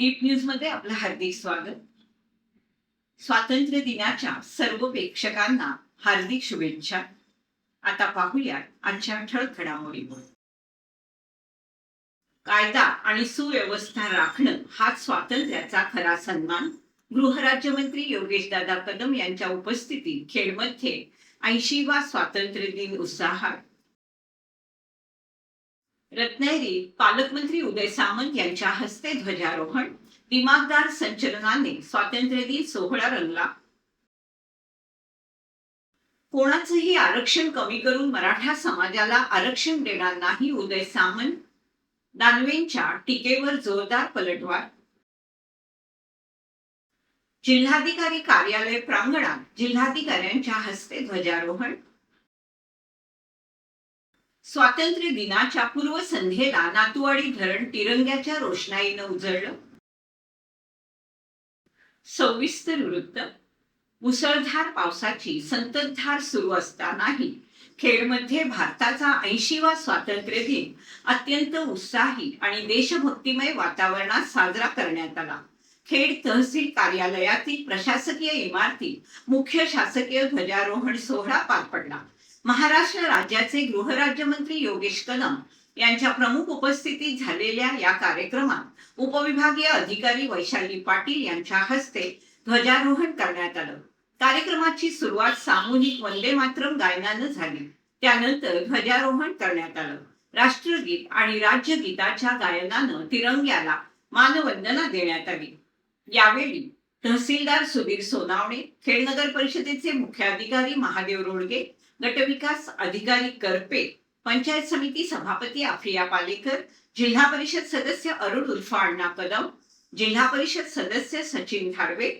Deep news मध्ये आपलं हार्दिक स्वागत. स्वातंत्र्य दिनाच्या सर्व प्रेक्षकांना हार्दिक शुभेच्छा. आता पाहूया आजच्या ठळक घडामोडीवर. कायदा आणि सुव्यवस्था राखणं हाच स्वातंत्र्याचा खरा सन्मान. गृहराज्यमंत्री योगेश दादा कदम यांच्या उपस्थितीत खेडमध्ये 80वा स्वातंत्र्य दिन उत्साहात. रत्नागिरी पालकमंत्री उदय सामंत यांच्या हस्ते ध्वजारोहण. दिमागदार संचलनाने स्वातंत्र्य दिन सोहळा रंगला. कोणाचंही आरक्षण कमी करून मराठा समाजाला आरक्षण देणार नाही, उदय सामंत. दानवेंच्या टीकेवर जोरदार पलटवार. जिल्हाधिकारी कार्यालय प्रांगणात जिल्हाधिकाऱ्यांच्या हस्ते ध्वजारोहण. स्वातंत्र्य दिनाच्या पूर्वसंध्येला नातुवाडी धरण तिरंग्याच्या रोषणाईनं उजळलं. सविस्तर वृत्त. मुसळधार पावसाची संततधार सुरू असतानाही खेडमध्ये भारताचा 80वा स्वातंत्र्य दिन अत्यंत उत्साही आणि देशभक्तिमय वातावरणात साजरा करण्यात आला. खेड तहसील कार्यालयातील प्रशासकीय इमारतीत मुख्य शासकीय ध्वजारोहण सोहळा पार पडला. महाराष्ट्र राज्याचे गृहराज्यमंत्री योगेश कदम यांच्या प्रमुख उपस्थितीत झालेल्या या कार्यक्रमात उपविभागीय अधिकारी वैशाली पाटील यांच्या हस्ते ध्वजारोहण करण्यात आलं. कार्यक्रमाची सुरुवात सामूहिक वंदे मातरम गायनानं झाली. त्यानंतर ध्वजारोहण करण्यात आलं. राष्ट्रगीत आणि राज्यगीताच्या गायनानं तिरंग्याला मानवंदना देण्यात आली. यावेळी तहसीलदार सुधीर सोनावणे, खेड नगर परिषदेचे मुख्याधिकारी महादेव रोडगे, गटविकास अधिकारी करपे, पंचायत समिती सभापती आफिया पालेकर, जिल्हा परिषद सदस्य अरुण उर्फ अण्णा कदम, जिल्हा परिषद सदस्य सचिन धारवे,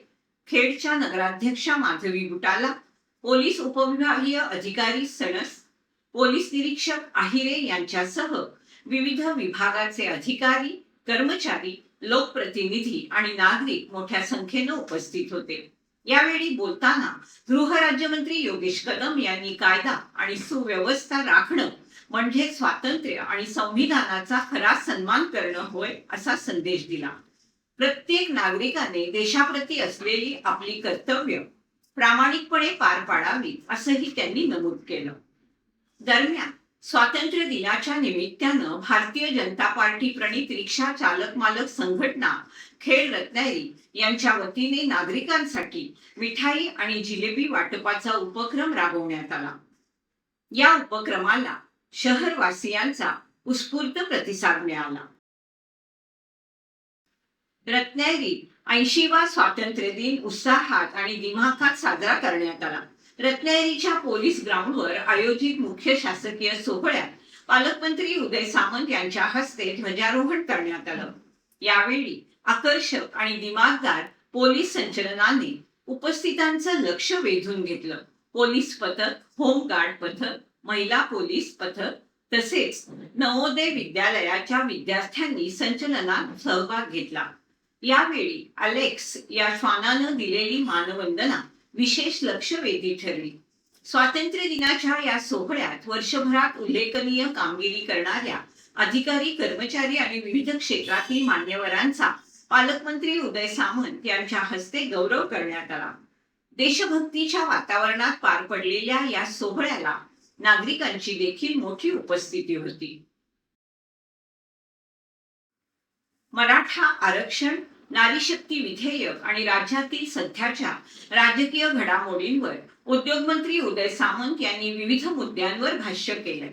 खेडच्या नगराध्यक्षा माधवी गुटाला, पोलीस उपविभागीय अधिकारी सणस, पोलीस निरीक्षक आहिरे यांच्यासह विविध विभागाचे अधिकारी, कर्मचारी, लोकप्रतिनिधी आणि नागरिक मोठ्या संख्येने उपस्थित होते. यावेळी बोलताना गृहराज्यमंत्री योगेश कदम यांनी कायदा आणि सुव्यवस्था राखणं म्हणजे स्वातंत्र्य आणि संविधानाचा खरा सन्मान करणं होय असा संदेश दिला. प्रत्येक नागरिकाने देशाप्रती असलेली आपली कर्तव्य प्रामाणिकपणे पार पाडावी असंही त्यांनी नमूद केलं. दरम्यान स्वातंत्र्य दिनाच्या निमित्तानं भारतीय जनता पार्टी प्रणित रिक्षा चालक मालक संघटना खेड रत्नागिरी यांच्या वतीने नागरिकांसाठी मिठाई आणि जिलेबी वाटपाचा उपक्रम राबवण्यात आला. या उपक्रमाला शहरवासियांचा उत्स्फूर्त प्रतिसाद मिळाला. रत्नागिरी 80वा स्वातंत्र्य दिन उत्साहात आणि दिमाखात साजरा करण्यात आला. रत्नागिरीच्या पोलीस ग्राउंडवर आयोजित मुख्य शासकीय सोहळ्यात पालकमंत्री उदय सामंत यांच्या हस्ते ध्वजारोहण करण्यात आलं. यावेळी आकर्षक आणि दिमागदार पोलीस संचलनाने उपस्थितांचं लक्ष वेधून घेतलं. पोलीस पथक, होमगार्ड पथक, महिला पोलीस पथक तसेच नवोदय विद्यालयाच्या विद्यार्थ्यांनी संचलनात सहभाग घेतला. यावेळी अलेक्स या श्वानानं दिलेली मानवंदना विशेष लक्षवेधी ठरली. स्वातंत्र्य दिनाच्या या सोहळ्यात वर्षभरात उल्लेखनीय कामगिरी करणाऱ्या अधिकारी, कर्मचारी आणि विविध क्षेत्रातील मान्यवरांचा पालकमंत्री उदय सामंत यांच्या हस्ते गौरव करण्यात आला. देशभक्तीच्या वातावरणात पार पडलेल्या या सोहळ्याला नागरिकांची देखील मोठी उपस्थिती होती. मराठा आरक्षण, नारी शक्ती विधेयक आणि राज्यातील सध्याच्या राजकीय घडामोडींवर उद्योगमंत्री उदय सामंत यांनी विविध मुद्द्यांवर भाष्य केले.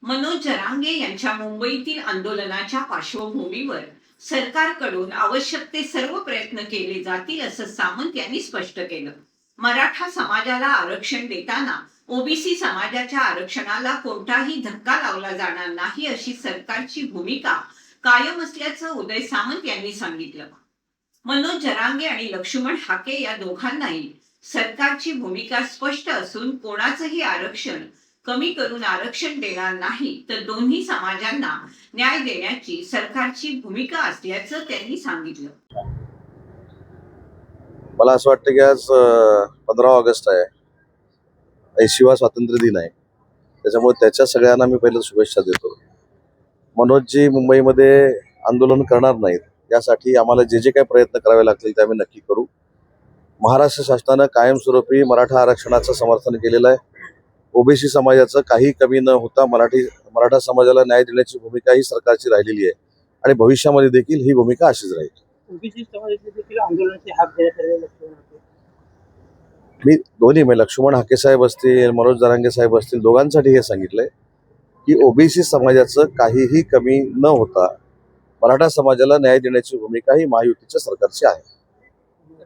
मनोज जरांगे यांच्या मुंबईतील आंदोलनाच्या पार्श्वभूमीवर सरकारकडून आवश्यक ते सर्व प्रयत्न केले जातील असं सामंत यांनी स्पष्ट केलं. मराठा समाजाला आरक्षण देताना ओबीसी समाजाच्या आरक्षणाला कोणताही धक्का लावला जाणार नाही अशी सरकारची भूमिका कायम असल्याचं उदय सामंत यांनी सांगितलं. मनोज जरांगे आणि लक्ष्मण हाके या दोघांनाही सरकारची भूमिका स्पष्ट असून कोणाचंही आरक्षण कमी करून आरक्षण देणार नाही तर दोन्ही समाजांना न्याय देण्याची सरकारची भूमिका असल्याचं त्यांनी सांगितलं. मला असं वाटतं की आज 15 ऑगस्ट आहे, 80वा स्वातंत्र्य दिन आहे. त्याच्यामुळे त्याच्या सगळ्यांना मी पहिलं शुभेच्छा देतो. मनोजजी मुंबईमध्ये आंदोलन करणार नाहीत, यासाठी आम्हाला जे जे काही प्रयत्न करावे लागतील ते आम्ही नक्की करू. महाराष्ट्र शासनानं कायमस्वरूपी मराठा आरक्षणाचं समर्थन केलेलं आहे. ओबीसी समाजाचं काही कमी न होता मराठा समाजाला न्याय देण्याची भूमिका ही सरकारची राहिलेली आहे आणि भविष्यामध्ये देखील ही भूमिका अशीच राहील. ओबीसी समाजाचे देखील आंदोलनाचे हाक देण्यात लक्ष्मण हाके. मी दोन्ही म्हणजे लक्ष्मण हाके साहेब असतील, मनोज जरांगे साहेब असतील, दोघांसाठी हे सांगितलंय की ओबीसी समाजाचं काहीही कमी न होता मराठा समाजाला न्याय देण्याची भूमिका ही महायुतीच्या सरकारची आहे.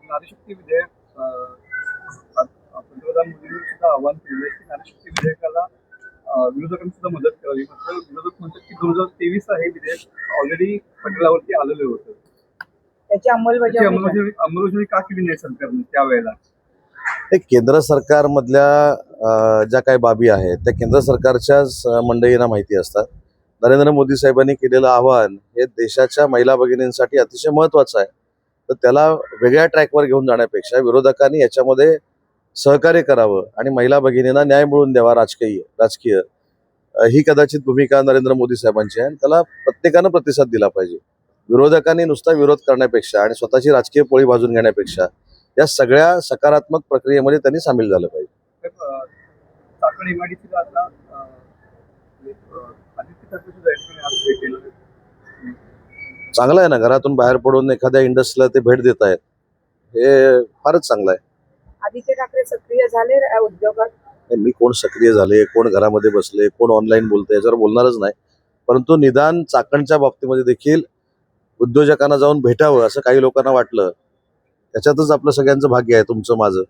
नारीशक्ती विधेयक पंतप्रधान मोदींनी सुद्धा आवाहन केलं की नारीशक्ती विधेयकाला विरोधकांनी सुद्धा मदत करावी. मात्र विरोधक म्हणतात की 2023 हे विधेयक ऑलरेडी पटलावरती आलेलं होतं. त्याची अंमलबजावणी अंमलबजावणी का केली नाही सरकारने त्यावेळेला? हे केंद्र सरकारमधल्या ज्या काही बाबी आहेत त्या केंद्र सरकारच्याच मंडळींना माहिती असतात. नरेंद्र मोदी साहेबांनी केलेलं आवाहन हे देशाच्या महिला भगिनींसाठी अतिशय महत्त्वाचं आहे. तर त्याला वेगळ्या ट्रॅकवर घेऊन जाण्यापेक्षा विरोधकांनी याच्यामध्ये सहकार्य करावं आणि महिला भगिनींना न्याय मिळवून द्यावा. राजकीय ही कदाचित भूमिका नरेंद्र मोदी साहेबांची आहे आणि त्याला प्रत्येकानं प्रतिसाद दिला पाहिजे. विरोधकांनी नुसता विरोध करण्यापेक्षा आणि स्वतःची राजकीय पोळी भाजून घेण्यापेक्षा या सगळ्या सकारात्मक प्रक्रियेमध्ये त्यांनी सामील झालं पाहिजे. चाकण एमआयडीसीला आता आदित्य ठाकरे सुद्धा या ठिकाणी आज भेट देणार आहेत. चांगलं आहे ना, घरातून बाहेर पडून एखाद्या इंडस्ट्रीला ते भेट देत आहेत, हे फारच चांगलं आहे. आदित्य ठाकरे सक्रिय झाले उद्योगात. मी कोण सक्रिय झाले, कोण घरामध्ये बसले, कोण ऑनलाईन बोलते याच्यावर बोलणारच नाही. परंतु निदान चाकणच्या बाबतीमध्ये देखील उद्योजकांना जाऊन भेटावं असं काही लोकांना वाटलं. त्याच्यातच आपलं सगळ्यांचं भाग्य आहे, तुमचं माझं.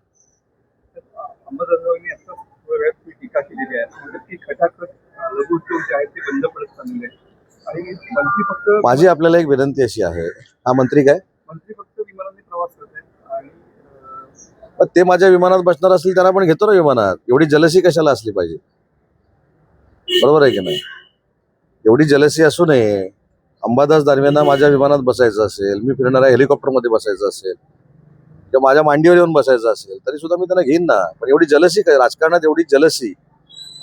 अंबादासरावांनी आता वेळात टीका केलेली आहे म्हणजे की खटाखट लघु उद्योग जे आहेत ते बंद पडत चाललेले आहेत आणि मंत्री फक्त माझी आपल्याला एक विनंती अशी आहे, हा मंत्री फक्त विमानाने प्रवास करत आहेत आणि पण ते माझ्या विमानात बसणार असतील त्यांना पण घेतो ना विमानात. एवढी जलसी कशाला असली पाहिजे? बरोबर आहे की नाही? एवढी जलसी असू नये. अंबादास दानवेंना माझ्या विमानात बसायचं असेल, मी फिरणाऱ्या हेलिकॉप्टरमध्ये बसायचं असेल किंवा माझ्या मांडीवर येऊन बसायचं असेल तरी सुद्धा मी त्यांना घेईन ना. पण एवढी जलसी काय राजकारणात? एवढी जलसी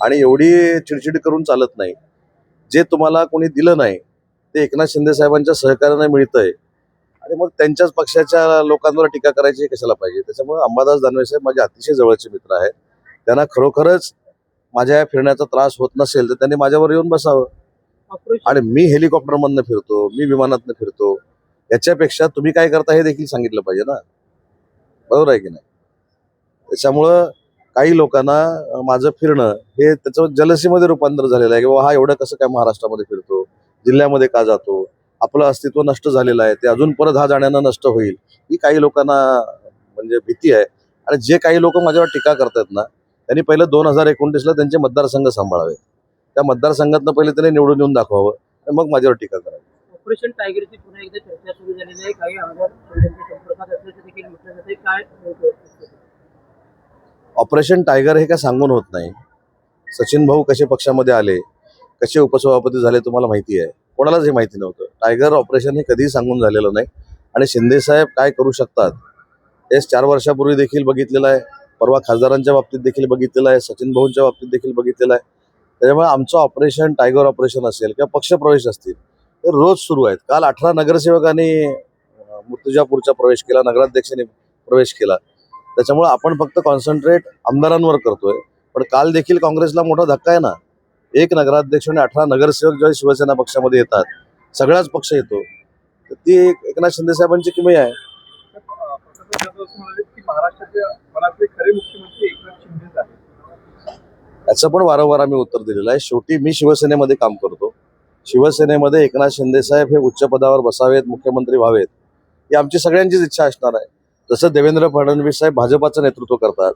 आणि एवढी चिडचिड करून चालत नाही. जे तुम्हाला कोणी दिलं नाही ते एकनाथ शिंदे साहेबांच्या सहकार्याने मिळतंय आणि मग त्यांच्याच पक्षाच्या लोकांवर टीका करायची कशाला पाहिजे? त्याच्यामुळे अंबादास दानवे साहेब माझे अतिशय जवळचे मित्र आहेत. त्यांना खरोखरच माझ्या या फिरण्याचा त्रास होत नसेल तर त्यांनी माझ्यावर येऊन बसावं. आणि मी हेलिकॉप्टरमधनं फिरतो, मी विमानातनं फिरतो, याच्यापेक्षा तुम्ही काय करता हे देखील सांगितलं पाहिजे ना. बरोबर आहे की नाही? त्याच्यामुळं काही लोकांना माझं फिरणं हे त्याचं जलसीमध्ये रूपांतर झालेलं आहे की हा एवढं कसं काय महाराष्ट्रामध्ये फिरतो, जिल्ह्यामध्ये का जातो, आपलं अस्तित्व नष्ट झालेलं आहे, ते अजून परत हा जाण्यानं नष्ट होईल, ही काही लोकांना म्हणजे भीती आहे. आणि जे काही लोक माझ्यावर टीका करतात ना त्यांनी पहिलं 2029ला त्यांचे मतदारसंघ सांभाळावे. त्या मतदारसंघातनं पहिले त्यांनी निवडून येऊन दाखवावं आणि मग माझ्यावर टीका करावी. ऑपरेशन टायगरची पुन्हा एकदा चर्चा सुरू झालेली आहे. काही आमदार त्यांच्या संपर्कात असल्याचे देखील म्हटलं जाते. काय ऑपरेशन टायगर हे काय सांगून होत नाही. सचिन भाऊ कसे पक्षामध्ये आले, कसे उपसभापती झाले तुम्हाला माहिती आहे. कोणालाच हे माहिती नव्हतं. टायगर ऑपरेशन हे कधीही सांगून झालेलं नाही आणि शिंदे साहेब काय करू शकतात हे 4 वर्षापूर्वी देखील बघितलेलं आहे, परवा खासदारांच्या बाबतीत देखील बघितलेलं आहे, सचिन भाऊंच्या बाबतीत देखील बघितलेलं आहे. त्याच्यामुळे आमचं ऑपरेशन टायगर ऑपरेशन असेल किंवा पक्षप्रवेश असतील हे रोज सुरू आहेत. काल 18 नगरसेवकांनी मूर्तिजापूरचा प्रवेश केला, नगराध्यक्षांनी प्रवेश केला. त्याच्यामुळे आपण फक्त कॉन्सन्ट्रेट आमदारांवर करतोय. पण काल देखील काँग्रेसला मोठा धक्का आहे ना. 1 नगराध्यक्ष आणि 18 नगरसेवक जेव्हा शिवसेना पक्षामध्ये येतात, सगळाच पक्ष येतो, तर ती एकनाथ शिंदे साहेबांची किमया आहे. की महाराष्ट्राच्या मनातले खरे मुख्यमंत्री एकनाथ शिंदेच आहेत. याचं पण वारंवार आम्ही उत्तर दिलेलं आहे. शेवटी मी शिवसेनेमध्ये काम करतो. शिवसेनेमध्ये एकनाथ शिंदे साहेब हे उच्च पदावर बसावेत, मुख्यमंत्री व्हावेत, ही आमची सगळ्यांचीच इच्छा असणार आहे. जसं देवेंद्र फडणवीस साहेब भाजपाचं नेतृत्व करतात,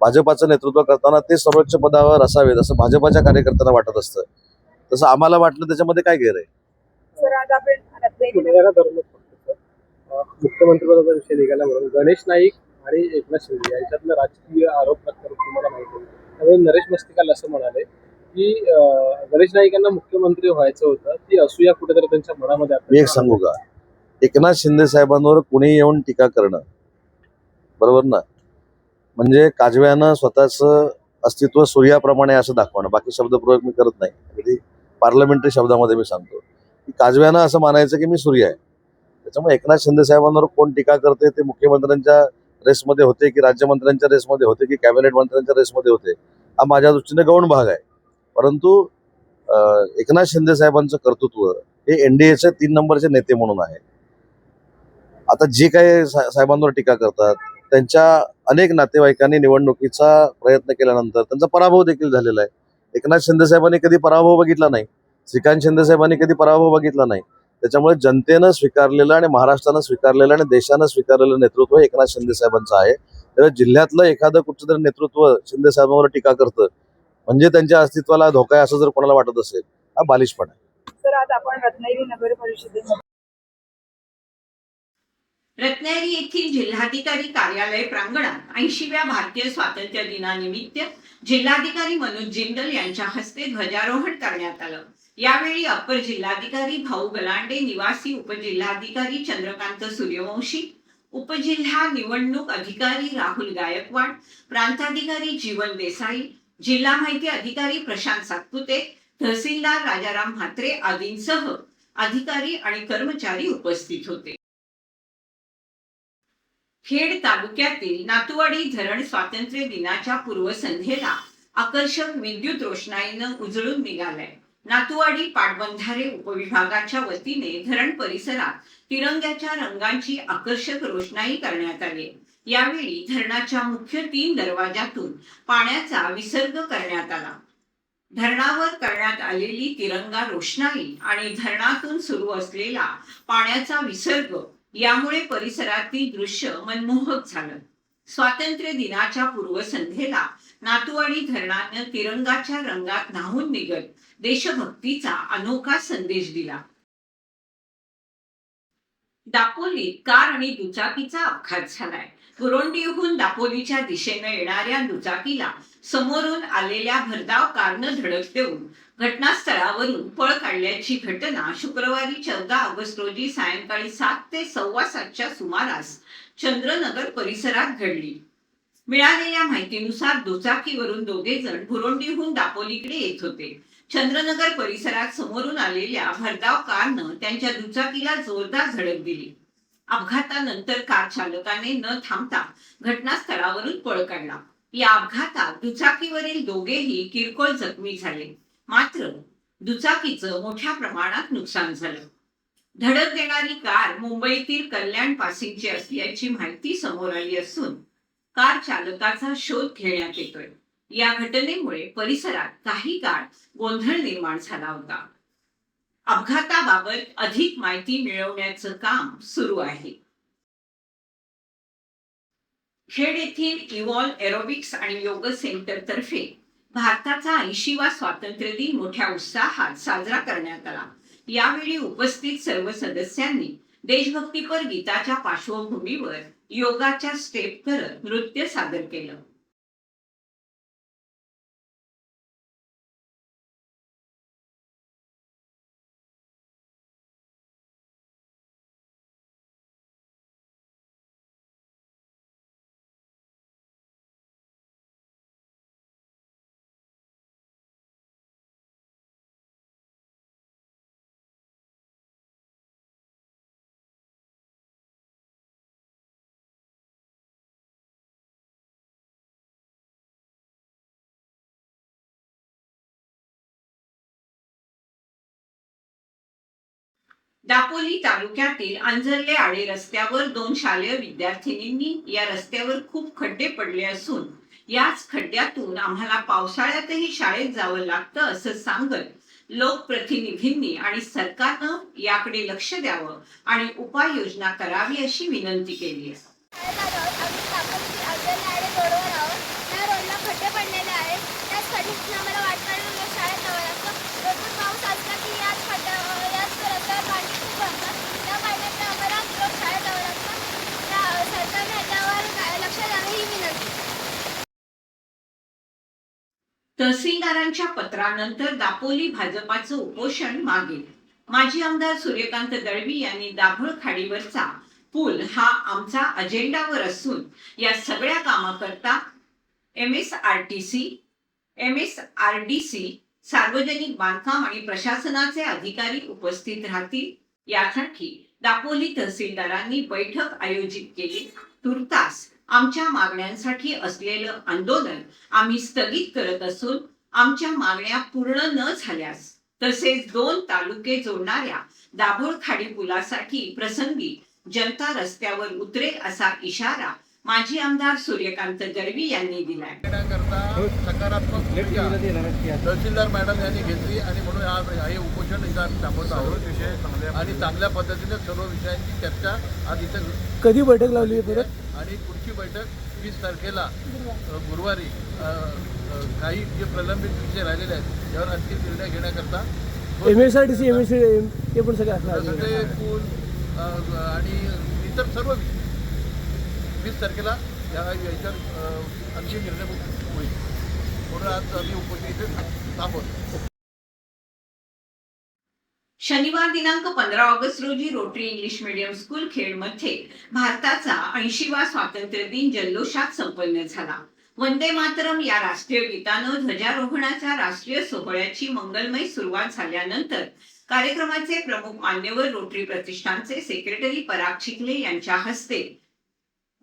भाजपाचं नेतृत्व करताना ते सर्वोच्च पदावर असावेत असं भाजपाच्या कार्यकर्त्यांना वाटत असतं. तसं आम्हाला वाटलं, त्याच्यामध्ये काय गैर आहे? मुख्यमंत्रीपदाचा विषय निघाला म्हणून गणेश नाईक आणि एकनाथ शिंदे यांच्यातलं राजकीय आरोप प्रत्यारोप तुम्हाला माहिती आहे. त्यामुळे नरेश मस्तिकाल असं म्हणाले की गणेश नाईक यांना मुख्यमंत्री व्हायचं होतं, ती असूया कुठेतरी त्यांच्या मनामध्ये. मी एक सांगू का, एकनाथ शिंदे साहेबांवर कुणी येऊन टीका करणं बरोबर ना, म्हणजे काजव्यानं स्वतःचं अस्तित्व सूर्याप्रमाणे असं दाखवणं. बाकी शब्दप्रयोग मी करत नाही, अगदी पार्लमेंटरी शब्दामध्ये मी सांगतो की काजव्यानं असं मानायचं की मी सूर्य आहे. त्याच्यामुळे एकनाथ शिंदे साहेबांवर कोण टीका करते ते मुख्यमंत्र्यांच्या रेसमध्ये होते की राज्यमंत्र्यांच्या रेसमध्ये होते की कॅबिनेट मंत्र्यांच्या रेसमध्ये होते, हा माझ्या दृष्टीने गौण भाग आहे. परंतु एकनाथ शिंदे साहेबांचं कर्तृत्व हे एनडीएचे 3 नंबरचे नेते म्हणून आहे. आता जे काही साहेबांवर टीका करतात त्यांच्या अनेक नातेवाईकांनी निवडणुकीचा प्रयत्न केल्यानंतर त्यांचा पराभव देखील झालेला आहे. एकनाथ शिंदे साहेबांनी कधी पराभव बघितला नाही, श्रीकांत शिंदे साहेबांनी कधी पराभव बघितला नाही. त्याच्यामुळे जनतेनं स्वीकारलेलं आणि महाराष्ट्रानं स्वीकारलेलं आणि देशानं स्वीकारलेलं नेतृत्व हे एकनाथ शिंदे साहेबांचं आहे. त्यामुळे जिल्ह्यातलं एखादं कुठचं तरी नेतृत्व शिंदे साहेबांवर टीका करतं म्हणजे त्यांच्या अस्तित्वाला धोका आहे असं जर कोणाला वाटत असेल, हा बालिशपणा आहे. सर, आज आपण रत्नागिरी नगर परिषदेमध्ये रत्नागिरी येथील जिल्हाधिकारी कार्यालय प्रांगणात 80व्या भारतीय स्वातंत्र्य दिनानिमित्त जिल्हाधिकारी मनोज जिंदल यांच्या हस्ते ध्वजारोहण करण्यात आलं. यावेळी अप्पर जिल्हाधिकारी भाऊ गलांडे, निवासी उपजिल्हाधिकारी चंद्रकांत सूर्यवंशी, उपजिल्हा निवडणूक अधिकारी राहुल गायकवाड, प्रांताधिकारी जीवन देसाई, जिल्हा माहिती अधिकारी प्रशांत सातपुते, तहसीलदार राजाराम म्हात्रे आदींसह अधिकारी आणि कर्मचारी उपस्थित होते. खेड तालुक्यातील नातुवाडी धरण स्वातंत्र्य दिनाच्या पूर्वसंध्येला आकर्षक विद्युत रोषणाईनं उजळून निघालंय. नातुवाडी पाटबंधारे उपविभागाच्या वतीने धरण परिसरात तिरंग्याच्या रंगांची आकर्षक रोषणाई करण्यात आली. यावेळी धरणाच्या मुख्य 3 दरवाजातून पाण्याचा विसर्ग करण्यात आला. धरणावर करण्यात आलेली तिरंगा रोषणाई आणि धरणातून सुरू असलेला पाण्याचा विसर्ग यामुळे परिसरातील दृश्य मनमोहक झालं. स्वातंत्र्य दिनाच्या पूर्वसंध्येला नातुवाडी धरणानं तिरंगाच्या रंगात न्हाऊन निघत देशभक्तीचा अनोखा संदेश दिला. दापोलीत कार आणि दुचाकीचा अपघात झालाय. गुरोंडीहून दापोलीच्या दिशेने येणाऱ्या दुचाकीला समोरून आलेल्या भरधाव कारनं धडक देऊन घटनास्थळावरून पळ काढल्याची घटना शुक्रवारी 14 ऑगस्ट रोजी सायंकाळी 7 ते 7:15च्या सुमारास चंद्रनगर परिसरात घडली. मिळालेल्या माहितीनुसार दुचाकीवरून 2 जण गुरोंडीहून दापोलीकडे येत होते. चंद्रनगर परिसरात समोरून आलेल्या भरधाव कारनं त्यांच्या दुचाकीला जोरदार धडक दिली. अपघातानंतर कार चालकाने न थांबता घटनास्थळावरून पळ काढला. या अपघातात दुचाकीवरील दोघेही किरकोळ जखमी झाले, मात्र दुचाकीचं मोठ्या प्रमाणात नुकसान झालं. धडक देणारी कार मुंबईतील कल्याण पासिंगची असल्याची माहिती समोर आली असून कार चालकाचा शोध घेण्यात येतोय. या घटनेमुळे परिसरात काही काळ गोंधळ निर्माण झाला होता. अपघाताबाबत अधिक माहिती मिळवण्याचं काम सुरू आहे. खेड येथील इव्हॉल्व एरोबिक्स आणि योग सेंटर तर्फे भारताचा 80वा स्वातंत्र्य दिन मोठ्या उत्साहात साजरा करण्यात आला. यावेळी उपस्थित सर्व सदस्यांनी देशभक्तीपर गीताच्या पार्श्वभूमीवर योगाच्या स्टेप करत नृत्य सादर केलं. दापोली तालुक्यातील अंजर्ले आडे रस्त्यावर 2 शालेय विद्यार्थिनींनी या रस्त्यावर खूप खड्डे पडले असून याच खड्ड्यातून आम्हाला पावसाळ्यातही शाळेत जावं लागतं असं सांगत लोकप्रतिनिधींनी आणि सरकारनं याकडे लक्ष द्यावं आणि उपाययोजना करावी अशी विनंती केली आहे. तहसीलदारांच्या पत्रानंतर दापोली भाजपाचं उपोषण मागे. माजी आमदार सूर्यकांत दळवी यांनी दाभोळ खाडीवरचा पूल हा आमचा अजेंडावर असून या सगळ्या कामाकरता MSRDC, सार्वजनिक बांधकाम आणि प्रशासनाचे अधिकारी उपस्थित राहतील यासाठी दापोली तहसीलदारांनी बैठक आयोजित केली. तुर्तास आमच्या मागण्यांसाठी असलेलं आंदोलन आम्ही स्थगित करत असून आमच्या मागण्या पूर्ण न झाल्यास तसेच 2 तालुके जोडणाऱ्या दाभोळ खाडी पुलासाठी प्रसंगी जनता रस्त्यावर उतरेल असा इशारा माजी आमदार सूर्यकांत दळवी यांनी दिलाय. सकारात्मक भूमिका तहसीलदार मॅडम यांनी घेतली आणि म्हणून हे उपोषण इथं आम्ही थांबवत आहोत आणि चांगल्या पद्धतीने सर्व विषयांची चर्चा आज इथं कधी बैठक लावली परत आणि पुढची बैठक 20 तारखेला गुरुवारी काही जे प्रलंबित विषय राहिलेले आहेत यावर अंतिम निर्णय घेण्याकरता MSRTC ते पण सगळे पूल आणि इतर सर्व विषय 20 तारखेला याच्यावर अंतिम निर्णय होईल म्हणून आज आम्ही उपोषण इथे थांबवतो. शनिवार दिनांक 15 ऑगस्ट रोजी रोटरी इंग्लिश मीडियम स्कूल खेडमध्ये भारताचा 80वा स्वातंत्र्य दिन जल्लोषात संपन्न झाला. वंदे मातरम या राष्ट्रीय गीतानं ध्वजारोहणाच्या राष्ट्रीय सोहळ्याची मंगलमय सुरुवात झाल्यानंतर कार्यक्रमाचे प्रमुख मान्यवर रोटरी प्रतिष्ठानचे सेक्रेटरी पराग चिखले यांच्या हस्ते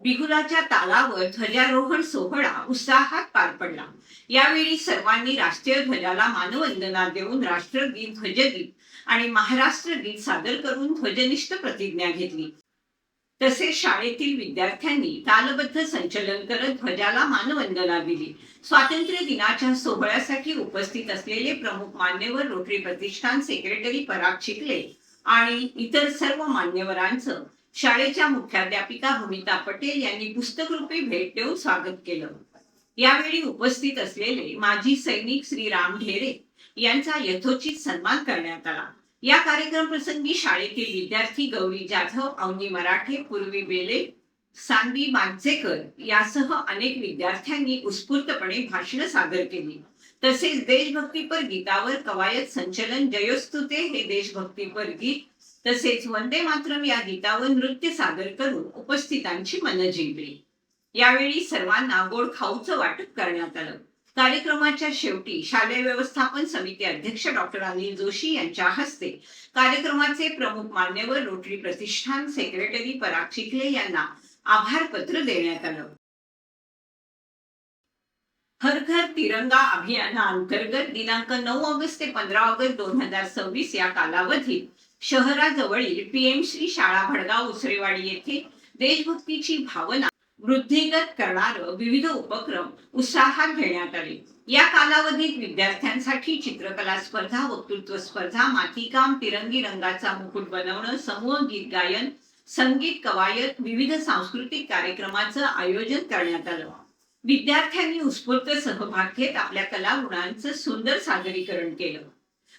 बिगुलाच्या तालावर ध्वजारोहण सोहळा उत्साहात पार पडला. यावेळी सर्वांनी राष्ट्रीय ध्वजाला मानवंदना देऊन राष्ट्रगीत, ध्वजगीत आणि महाराष्ट्र गीत सादर करून ध्वजनिष्ठ प्रतिज्ञा घेतली. तसेच शाळेतील विद्यार्थ्यांनी तालबद्ध संचलन करत ध्वजाला मानवंदना दिली. स्वातंत्र्य दिनाच्या सोहळ्यासाठी उपस्थित असलेले प्रमुख मान्यवर रोटरी प्रतिष्ठान सेक्रेटरी पराग चिखले आणि इतर सर्व मान्यवरांचं शाळेच्या मुख्याध्यापिका भूमिता पटेल यांनी पुस्तकरूपी भेट देऊन स्वागत केलं. यावेळी उपस्थित असलेले माजी सैनिक श्री राम ढेरे यांचा यथोचित सन्मान करण्यात आला. या कार्यक्रम प्रसंगी शाळेतील विद्यार्थी गौरी जाधव, अवनी मराठे, पूर्वी बेले, सानवी मांजेकर यासह अनेक विद्यार्थ्यांनी उत्स्फूर्तपणे भाषण सादर केली. तसेच देशभक्तीपर गीतावर कवायत संचलन, जयोस्तुते हे देशभक्तीपर गीत तसेच वंदे मातरम या गीतावर नृत्य सादर करून उपस्थितांची मनं जिंकली. यावेळी सर्वांना गोड खाऊचं वाटप करण्यात आलं. कार्यक्रमाच्या शेवटी शालेय व्यवस्थापन समिती अध्यक्ष डॉक्टर अनिल जोशी यांच्या हस्ते कार्यक्रमाचे प्रमुख मान्यवर रोटरी प्रतिष्ठान सेक्रेटरी पराग चिखले यांना आभार पत्र देण्यात आलं. हर घर तिरंगा अभियानाअंतर्गत दिनांक 9 ऑगस्ट ते 15 ऑगस्ट 2026 या कालावधीत शहराजवळील PM श्री शाळा भडगाव उसरेवाडी येथे देशभक्तीची भावना वृद्धिंगत करणारे विविध उपक्रम उत्साहात घेण्यात आले. या कालावधीत विद्यार्थ्यांसाठी चित्रकला स्पर्धा, वक्तृत्व स्पर्धा, मातीकाम, तिरंगी रंगाचा मुकुट बनवणं, समूह गीत गायन, संगीत, कवायत, विविध सांस्कृतिक कार्यक्रमाचं आयोजन करण्यात आलं. विद्यार्थ्यांनी उत्स्फूर्त सहभाग घेत आपल्या कलागुणांचं सुंदर सादरीकरण केलं.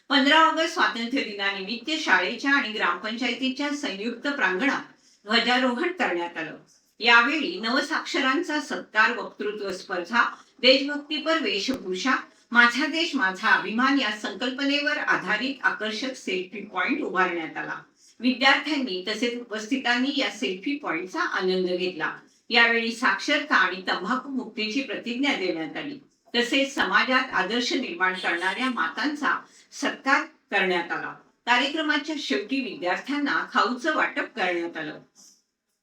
15 ऑगस्ट स्वातंत्र्य दिनानिमित्त शाळेच्या आणि ग्रामपंचायतीच्या संयुक्त प्रांगणात ध्वजारोहण करण्यात आलं. यावेळी नवसाक्षरांचा सत्कार, वक्तृत्व स्पर्धा, देशभक्तीपर वेशभूषा, माझा देश माझा अभिमान या संकल्पनेवर आधारित आकर्षक सेल्फी पॉइंट उभारण्यात आला. विद्यार्थ्यांनी तसेच उपस्थितांनी या सेल्फी पॉइंटचा आनंद घेतला. यावेळी साक्षरता आणि तंबाखू मुक्तीची प्रतिज्ञा देण्यात आली. तसेच समाजात आदर्श निर्माण करणाऱ्या मातांचा सत्कार करण्यात आला. कार्यक्रमाच्या शेवटी विद्यार्थ्यांना खाऊचं वाटप करण्यात आलं.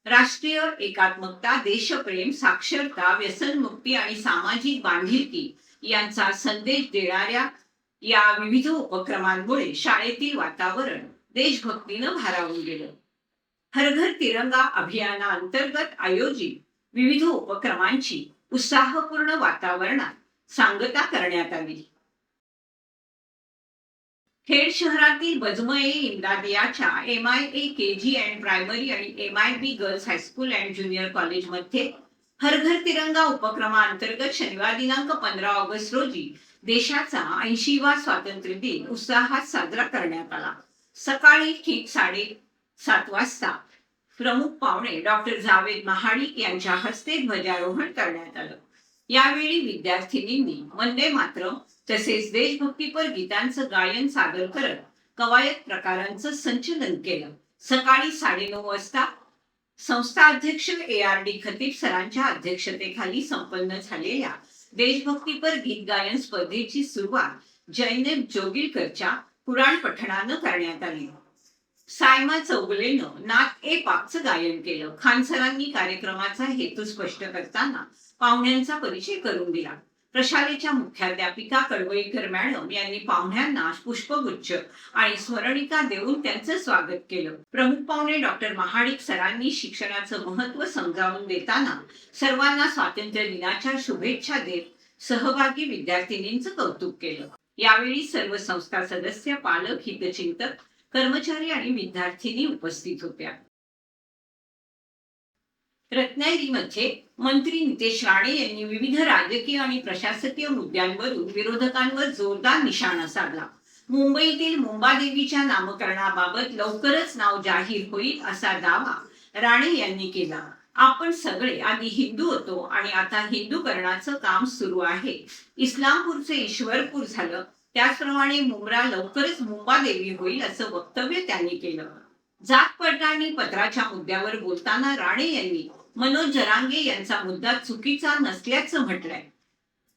राष्ट्रीय एकात्मकता, देशप्रेम, साक्षरता, व्यसनमुक्ती आणि सामाजिक बांधिलकी यांचा संदेश देणाऱ्या या विविध उपक्रमांमुळे शाळेतील वातावरण देशभक्तीनं भारावून गेलं. हर घर तिरंगा अभियानाअंतर्गत आयोजित विविध उपक्रमांची उत्साहपूर्ण वातावरणात सांगता करण्यात आली. खेड शहरातील बजमये इम्दादियाच्या MIA KG अँड प्रायमरी आणि MIB girls high school and junior कॉलेजमध्ये हर घर तिरंगा उपक्रमाअंतर्गत शनिवार दिनांक 15 ऑगस्ट रोजी देशाचा 80वा स्वातंत्र्य दिन उत्साहात साजरा करण्यात आला. सकाळी ठीक 7:30 वाजता प्रमुख पाहुणे डॉक्टर जावेद महाडिक यांच्या हस्ते ध्वजारोहण करण्यात आलं. यावेळी विद्यार्थिनींनी वंदे मातरम तसेच देशभक्तीपर गीतांचं गायन सादर करत कवायत प्रकारांचं संचलन केलं. सकाळी 9:30 वाजता संस्था अध्यक्ष ARD खतीब सरांच्या अध्यक्षतेखाली संपन्न झालेल्या देशभक्तीपर गीत गायन स्पर्धेची सुरुवात जैनब जोगिलकरच्या पुराण पठणानं करण्यात आली. सायमा चौगलेनं नात ए पाकचं गायन केलं. खान सरांनी कार्यक्रमाचा हेतू स्पष्ट करताना पाहुण्यांचा परिचय करून दिला. प्रशालेच्या मुख्याध्यापिका कडवईकर मॅडम यांनी पाहुण्यांना पुष्पगुच्छ आणि स्मरणिका देऊन त्यांचं स्वागत केलं. प्रमुख पाहुणे डॉक्टर महाडिक सरांनी शिक्षणाचं महत्त्व समजावून देताना सर्वांना स्वातंत्र्य दिनाच्या शुभेच्छा देत सहभागी विद्यार्थिनींचं कौतुक केलं. यावेळी सर्व संस्था सदस्य, पालक, हितचिंतक, कर्मचारी आणि विद्यार्थिनी उपस्थित होत्या. रत्नागिरीमध्ये मंत्री नितेश राणे यांनी विविध राजकीय आणि प्रशासकीय मुद्द्यांवरून विरोधकांवर जोरदार निशाणा साधला. मुंबईतील मुंबादेवीच्या नामकरणाबाबत लवकरच नाव जाहीर होईल असा दावा राणे यांनी केला. आपण सगळे आधी हिंदू होतो आणि आता हिंदूकरणाचं काम सुरू आहे. इस्लामपूरचे ईश्वरपूर झालं, त्याचप्रमाणे मुंब्रा लवकरच मुंबादेवी होईल असं वक्तव्य त्यांनी केलं. जात पडताळणी पत्राच्या मुद्द्यावर बोलताना राणे यांनी मनोज जरांगे यांचा मुद्दा चुकीचा नसल्याचं म्हटलंय.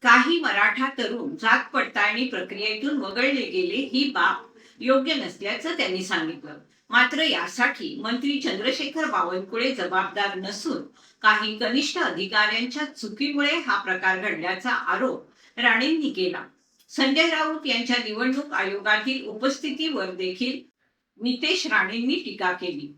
काही मराठा तरुण जात पडताळणी प्रक्रियेतून वगळले गेले ही बाब योग्य नसल्याचं त्यांनी सांगितलं. मात्र यासाठी मंत्री चंद्रशेखर बावनकुळे जबाबदार नसून काही कनिष्ठ अधिकाऱ्यांच्या चुकीमुळे हा प्रकार घडल्याचा आरोप राणेंनी केला. संजय राऊत यांच्या निवडणूक आयोगातील उपस्थितीवर देखील नितेश राणेंनी टीका केली.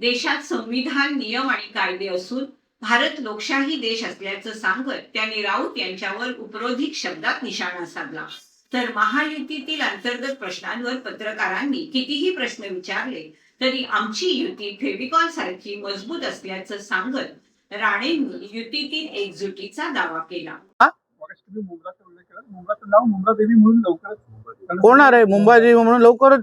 देशात संविधान, नियम आणि कायदे असून भारत लोकशाही देश असल्याचं सांगत त्यांनी राऊत यांच्यावर उपरोधिक शब्दात निशाणा साधला. तर महायुतीतील अंतर्गत प्रश्नांवर पत्रकारांनी कितीही प्रश्न विचारले तरी आमची युती फेविकॉल सारखी मजबूत असल्याचं सांगत राणेंनी युतीतील एकजुटीचा दावा केला. तुम्ही मुंब्राचा उल्लेख केला. मुंब्राचं नाव मुंब्रादेवी म्हणून लवकरच होणार आहे. मुंबादेवी म्हणून लवकरच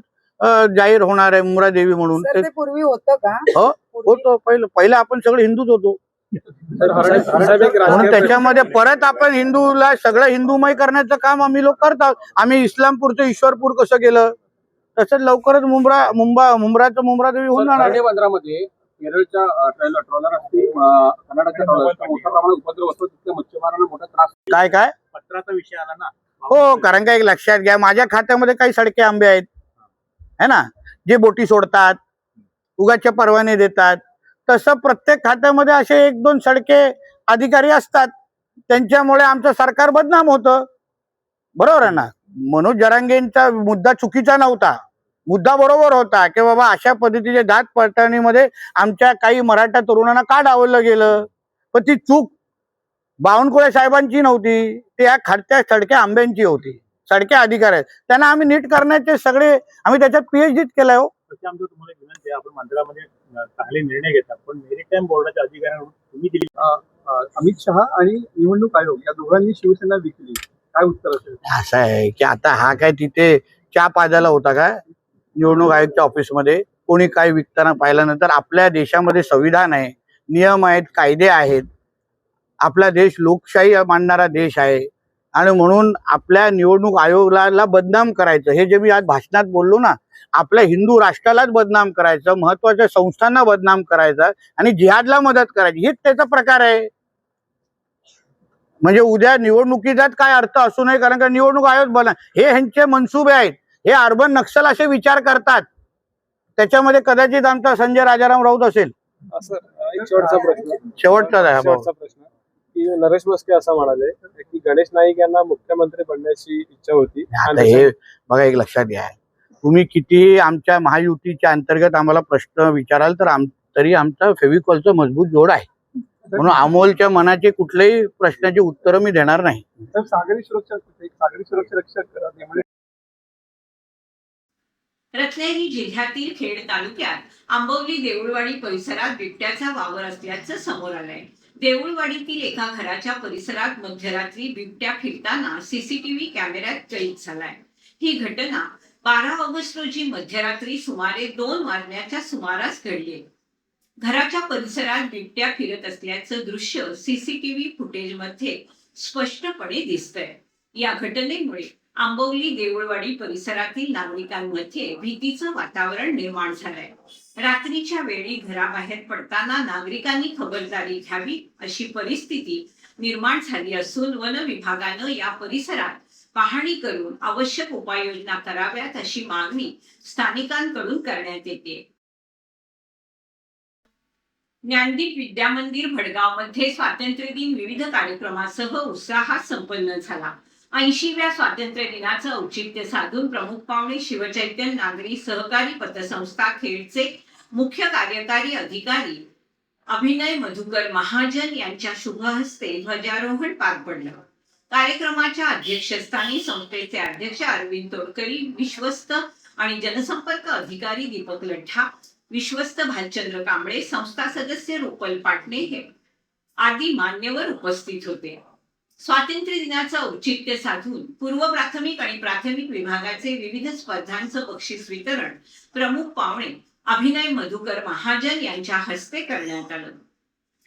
जाहीर होणार आहे. मुंब्रादेवी म्हणून सर, ते पूर्वी होतं का? हो होतो. पहिलं आपण सगळे हिंदूच होतो म्हणून त्याच्यामध्ये परत आपण हिंदूला सगळं हिंदूमय करण्याचं काम आम्ही लोक करतात. आम्ही इस्लामपूरचं ईश्वरपूर कसं केलं तसंच लवकरच मुंब्राचं मुंब्रादेवी होऊन जाणार आहे. बंदरामध्ये केरळच्या ट्रॉलर असतील, कर्नाटकच्या ट्रॉलरचा मोठ्या प्रमाणात उपद्रव असतो, तिथे मच्छीमारांना मोठा त्रास. काय पत्राचा विषय आला ना. हो, कारण का एक लक्षात घ्या, माझ्या खात्यामध्ये काही सडके आंबे आहेत है ना, जे बोटी सोडतात, उगाचे परवाने देतात. तसं प्रत्येक खात्यामध्ये असे 1-2 सडके अधिकारी असतात. त्यांच्यामुळे आमचं सरकार बदनाम होतं. बरोबर आहे ना. मनोज जरांगेंचा मुद्दा चुकीचा नव्हता, मुद्दा बरोबर होता की बाबा अशा पद्धतीचे जात पडताळणीमध्ये आमच्या काही मराठा तरुणांना का डावललं गेलं. पण ती चूक बावनकुळे साहेबांची नव्हती, ते या खात्या सडक्या आंब्यांची होती. सडके अधिकारी आहेत, त्यांना आम्ही नीट करण्याचे सगळे आम्ही त्याच्यात PhD केलंय. हो, आमचं तुम्हाला एक विनंती आहे, आपण मंदिरामध्ये चांगले निर्णय घेतात, पण मेरीटाईम बोर्डाच्या अधिकाऱ्यांकडून तुम्ही दिली. अमित शहा आणि निवडणूक आयोग या दोघांनी शिवसेना विकली, काय उत्तर असेल? असं आहे की आता हा काय तिथे चहा पाजायला होता का निवडणूक आयोगच्या ऑफिसमध्ये? कोणी काय विकताना पाहिल्यानंतर आपल्या देशामध्ये संविधान आहे, नियम आहेत, कायदे आहेत. आपला देश लोकशाही मानणारा देश आहे आणि म्हणून आपल्या निवडणूक आयोगाला बदनाम करायचं, हे जे मी आज भाषणात बोललो ना, आपल्या हिंदू राष्ट्रालाच बदनाम करायचं, महत्वाच्या संस्थांना बदनाम करायचं आणि जिहादला मदत करायची, हेच त्याचा प्रकार आहे. म्हणजे उद्या निवडणुकीचा काय अर्थ असू नये, कारण का निवडणूक आयोग हे ह्यांचे मनसुबे आहेत. हे अर्बन नक्षल असे विचार करतात. त्याच्यामध्ये कदाचित आमचा संजय राजाराम राऊत असेल. असं एक शेवटचा प्रश्न की नरेश मस्के असं म्हणाले की गणेश नाईक यांना मुख्यमंत्री बनण्याची इच्छा होती. आता हे बघा, एक लक्षात घ्या, तुम्ही किती आमच्या महायुतीच्या अंतर्गत आम्हाला प्रश्न विचाराल तर तरी आमचा फेविकॉलचं मजबूत जोड आहे. म्हणून अमोलच्या मनाचे कुठल्याही प्रश्नाची उत्तर मी देणार नाही. सागरी सुरक्षा रक्षक रत्नागिरी जिल्ह्यातील खेड तालुक्यात आंबवली देऊळवाडी परिसरात बिबट्याचा वावर असल्याचं समोर आलंय. देऊळवाडीतील एका घराच्या परिसरात मध्यरात्री बिबट्या फिरताना CCTV कॅमेऱ्यात कैद झालाय. ही घटना 12 ऑगस्ट रोजी मध्यरात्री सुमारे 2 वाजण्याच्या सुमारास घडली. घराच्या परिसरात बिबट्या फिरत असल्याचं दृश्य CCTV फुटेजमध्ये स्पष्टपणे दिसतंय. या घटनेमुळे आंबवली देऊळवाडी परिसरातील नागरिकांमध्ये भीतीचं वातावरण निर्माण झालंय. रात्रीच्या वेळी घराबाहेर पडताना नागरिकांनी खबरदारी घ्यावी अशी परिस्थिती निर्माण झाली असून वन विभागानं या परिसरात पाहणी करून आवश्यक उपाययोजना कराव्यात अशी मागणी स्थानिकांकडून करण्यात येते. ज्ञानदीप विद्यामंदिर भडगावमध्ये स्वातंत्र्य दिन विविध कार्यक्रमासह उत्साहात संपन्न झाला. 80व्या स्वातंत्र्य दिनाचं औचित्य साधून प्रमुख पाहुणे शिवचैतन्य नागरी सहकारी पतसंस्था खेडचे मुख्य कार्यकारी अधिकारी अभिनय मधुकर महाजन यांच्या शुभ हस्ते ध्वजारोहण पार पडलं. कार्यक्रमाच्या अध्यक्षस्थानी संस्थेचे अध्यक्ष अरविंद तोडकरी, विश्वस्त आणि जनसंपर्क अधिकारी दीपक लठ्ठा, विश्वस्त भालचंद्र कांबळे, संस्था सदस्य रुपल पाटणे हे आदी मान्यवर उपस्थित होते. स्वातंत्र्य दिनाचं औचित्य साधून पूर्व प्राथमिक आणि प्राथमिक विभागाचे विविध स्पर्धांचं बक्षीस वितरण प्रमुख पाहुणे अभिनय मधुकर महाजन यांच्या हस्ते करण्यात आलं.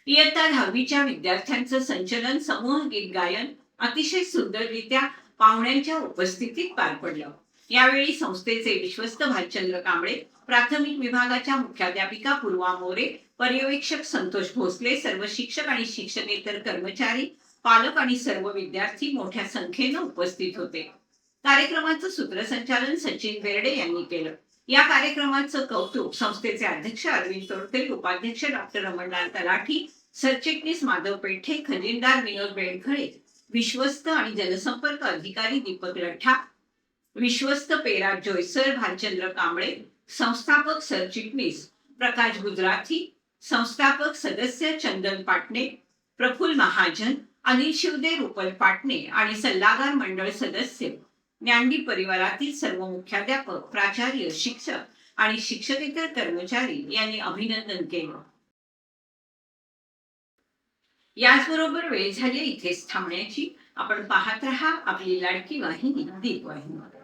इयत्ता 10वीच्या विद्यार्थ्यांचं संचलन, समूह गीत गायन अतिशय सुंदररित्या पाहुण्यांच्या उपस्थितीत पार पडलं. यावेळी संस्थेचे विश्वस्त भालचंद्र कांबळे, प्राथमिक विभागाच्या मुख्याध्यापिका पूर्वा मोरे, पर्यवेक्षक संतोष भोसले, सर्व शिक्षक आणि शिक्षकेतर कर्मचारी, पालक आणि सर्व विद्यार्थी मोठ्या संख्येनं उपस्थित होते. कार्यक्रमाचं सूत्रसंचालन सचिन बेर्डे यांनी केलं. या कार्यक्रमाचं कौतुक संस्थेचे अध्यक्ष अरविंद तोडकरी, उपाध्यक्ष डॉक्टर रमणलाल तलाठी, सरचिटणीस माधव पेठे, खजिनदार विनोद बेणखळे, विश्वस्त आणि जनसंपर्क अधिकारी दीपक लठ्ठा, विश्वस्त पेरा जोयसर भालचंद्र कांबळे, संस्थापक सरचिटणीस प्रकाश गुजराथी, संस्थापक सदस्य चंदन पाटणे, प्रफुल्ल महाजन, अनिल शिवदे, रुपल पाटणे आणि सल्लागार मंडळ सदस्य ज्ञानदीप परिवारातील सर्व मुख्याध्यापक, प्राचार्य, शिक्षक आणि शिक्षकेतर कर्मचारी यांनी अभिनंदन केलं. याचबरोबर वेळ झाली इथेच थांबण्याची. आपण पाहत रहा आपली लाडकी वाहिनी दीप वाहिनी.